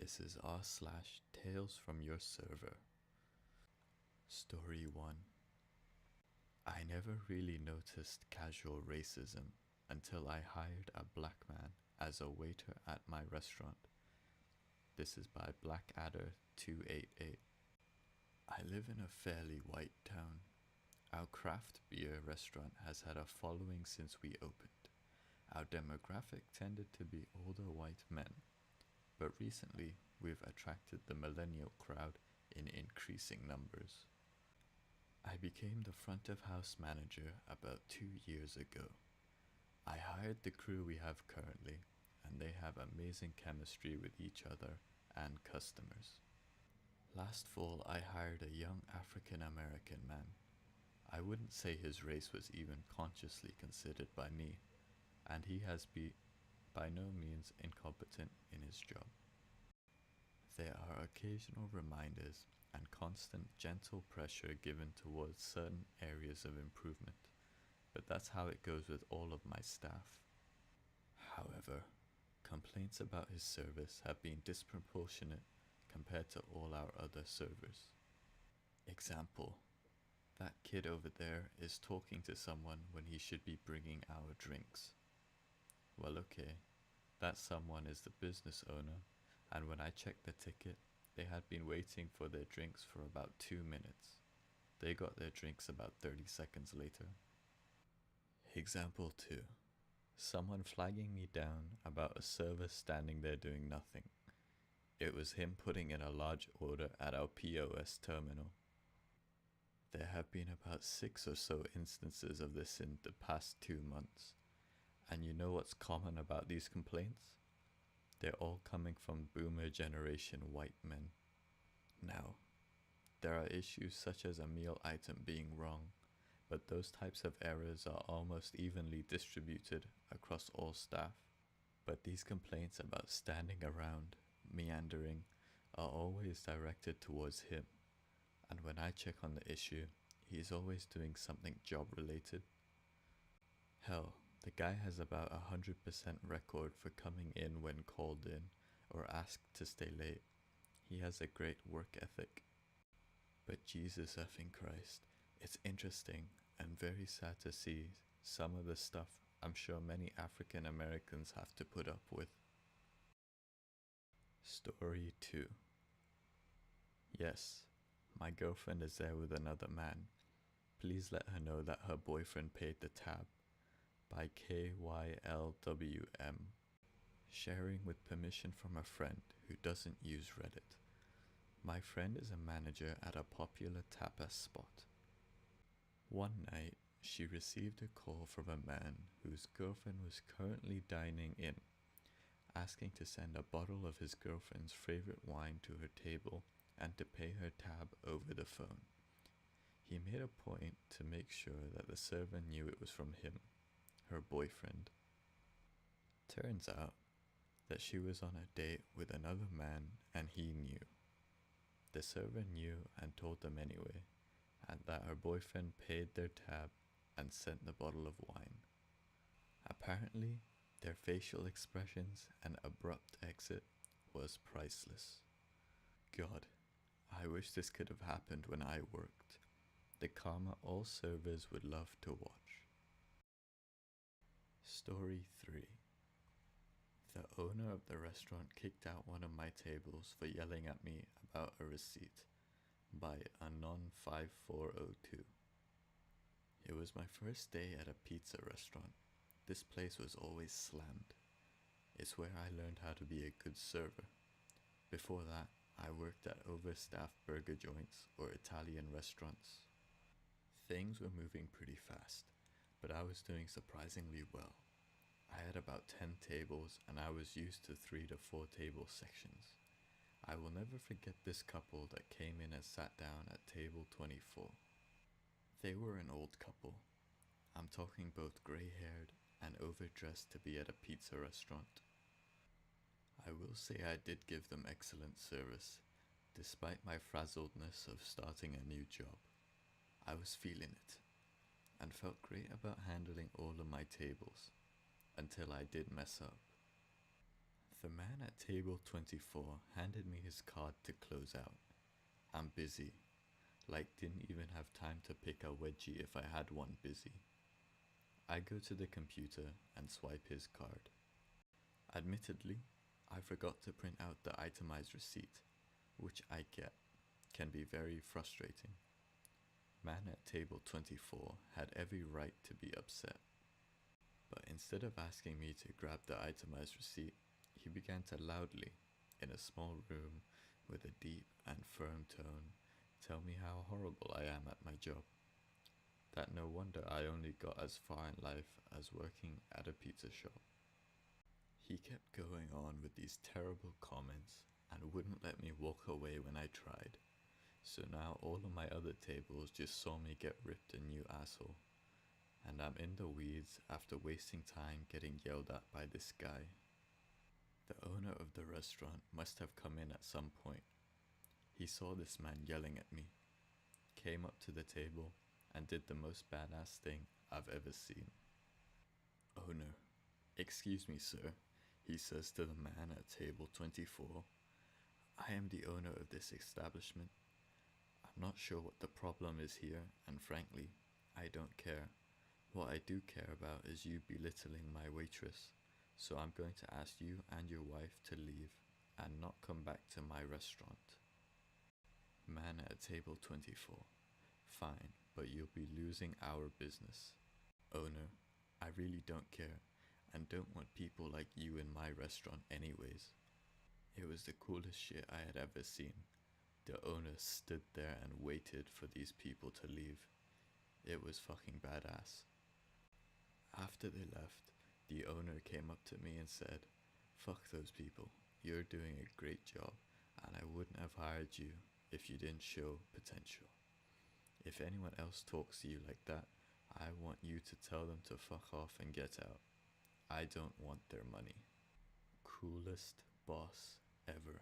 This is r/TalesFromYourServer. Story 1. I never really noticed casual racism until I hired a black man as a waiter at my restaurant. This is by Blackadder288. I live in a fairly white town. Our craft beer restaurant has had a following since we opened. Our demographic tended to be older white men, but recently we've attracted the millennial crowd in increasing numbers. I became the front of house manager about 2 years ago. I hired the crew we have currently, and they have amazing chemistry with each other and customers. Last fall I hired a young African American man. I wouldn't say his race was even consciously considered by me, and he has been by no means incompetent in his job. There are occasional reminders and constant gentle pressure given towards certain areas of improvement, but that's how it goes with all of my staff. However, complaints about his service have been disproportionate compared to all our other servers. Example, that kid over there is talking to someone when he should be bringing our drinks. Well, okay, that someone is the business owner, and when I checked the ticket, they had been waiting for their drinks for about 2 minutes. They got their drinks about 30 seconds later. Example 2. Someone flagging me down about a server standing there doing nothing. It was him putting in a large order at our POS terminal. There have been about 6 or so instances of this in the past 2 months. And you know what's common about these complaints? They're all coming from boomer generation white men. Now, there are issues such as a meal item being wrong, but those types of errors are almost evenly distributed across all staff. But these complaints about standing around, meandering, are always directed towards him, and when I check on the issue, he's always doing something job related. Hell, the guy has about 100% record for coming in when called in or asked to stay late. He has a great work ethic. But Jesus effing Christ, it's interesting and very sad to see some of the stuff I'm sure many African Americans have to put up with. Story 2. Yes, my girlfriend is there with another man. Please let her know that her boyfriend paid the tab. By KYLWM. Sharing with permission from a friend who doesn't use Reddit. My friend is a manager at a popular tapas spot. One night, she received a call from a man whose girlfriend was currently dining in, asking to send a bottle of his girlfriend's favorite wine to her table and to pay her tab over the phone. He made a point to make sure that the server knew it was from him, her boyfriend. Turns out that she was on a date with another man and he knew. The server knew and told them anyway, and that her boyfriend paid their tab and sent the bottle of wine. Apparently, their facial expressions and abrupt exit was priceless. God, I wish this could have happened when I worked. The karma all servers would love to watch. Story 3. The owner of the restaurant kicked out one of my tables for yelling at me about a receipt by Anon5402. It was my first day at a pizza restaurant. This place was always slammed. It's where I learned how to be a good server. Before that, I worked at overstaffed burger joints or Italian restaurants. Things were moving pretty fast, but I was doing surprisingly well. I had about 10 tables and I was used to 3 to 4 table sections. I will never forget this couple that came in and sat down at table 24. They were an old couple. I'm talking both grey-haired and overdressed to be at a pizza restaurant. I will say I did give them excellent service, despite my frazzledness of starting a new job. I was feeling it, and felt great about handling all of my tables, until I did mess up. The man at table 24 handed me his card to close out. I'm busy. Like, didn't even have time to pick a wedgie if I had one busy. I go to the computer and swipe his card. Admittedly, I forgot to print out the itemized receipt, which I get can be very frustrating. Man at table 24 had every right to be upset. But instead of asking me to grab the itemized receipt, he began to loudly, in a small room with a deep and firm tone, tell me how horrible I am at my job. That no wonder I only got as far in life as working at a pizza shop. He kept going on with these terrible comments and wouldn't let me walk away when I tried. So now all of my other tables just saw me get ripped a new asshole. And I'm in the weeds after wasting time getting yelled at by this guy. The owner of the restaurant must have come in at some point. He saw this man yelling at me, came up to the table, and did the most badass thing I've ever seen. Owner, excuse me, sir, he says to the man at table 24. I am the owner of this establishment. I'm not sure what the problem is here, and frankly, I don't care. What I do care about is you belittling my waitress, so I'm going to ask you and your wife to leave and not come back to my restaurant. Man at table 24. Fine, but you'll be losing our business. Owner, I really don't care and don't want people like you in my restaurant anyways. It was the coolest shit I had ever seen. The owner stood there and waited for these people to leave. It was fucking badass. After they left, the owner came up to me and said, fuck those people, you're doing a great job and I wouldn't have hired you if you didn't show potential. If anyone else talks to you like that, I want you to tell them to fuck off and get out. I don't want their money. Coolest boss ever.